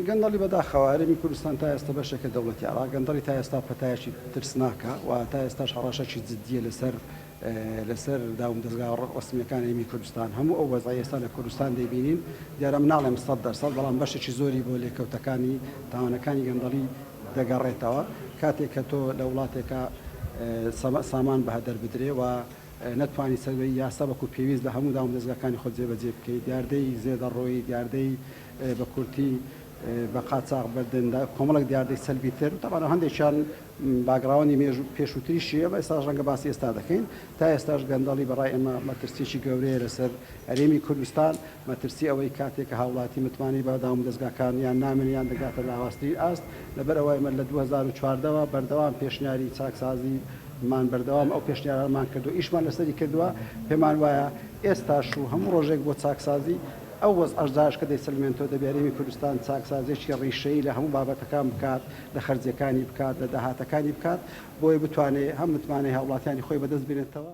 گەندەڵی بەداخەوە هەرێمی کوردستان تا ئێستا بەشێکە دەوڵەتی عێراق گەندەڵی تا ئێستا پەتایەکی ترسناکە و تا ئێستاش هەڕەشەکی جددیە لەسەر داوم دەستگا ڕسمیەکان هەرێمی کوردستان هەموو ئەو وەزای ئێستا لە کوردستان دەیبینین دیارە مناڵێم 100% بەڵام بەشێکی زۆری بۆ لێکەوتەکانی تاوانەکانی گەندەڵی دەگەڕێتەوە کاتێک کە تۆ لە وڵاتێکە سامان بە هەدەر بدرێ و نەتوانی سەروەی یاسا بەکو پێویست لە هەموو داوم دەستگاکانی خۆت جێبەجێ بکەیت دیاردەی زێدەڕۆی دیاردەی بە کورتی بە قاچاق بەردندا کۆمەڵک دیاردەی سەلبی تر تەبانە هەندێکیان باگراوانی مێژ پێشووتریشیە بە ئێستاش ڕەنگە باسی ئێستا دەکەین تا ئێستاش گەندەڵی بەڕای ئێمە مەترسیی گەورەیە لەسەر هەرێمی کوردستان مەترسی ئەوەی کاتێک کە هاوڵاتی متمانی بە داوم دەستگاکان یان نامنیان دەگاتە لاواستی ئاست لەبەر ئەوەی ئێمە لە 2014ەوە بەردەوام پێشنیاری چاکسازی مان بەردەوام ئەو پێشنیارمان کردو ئیشمان لەسەری کردووە پێمان وایە ئێستاش و هەموو ڕۆژێک بۆ چاکسازی ئەو وەز ئەژداش کە دەیسلمێنەوە دەبێرێمی کوردستان چاکسازێکی ڕیشەی لە هەموو بابەتەکان بکات لە خەرجەکانی بکات لە داهاتەکانی بکات بۆی بتوانێت هەم متمانەی هاوڵاتیانی خۆی بەدەست بێنێتەوە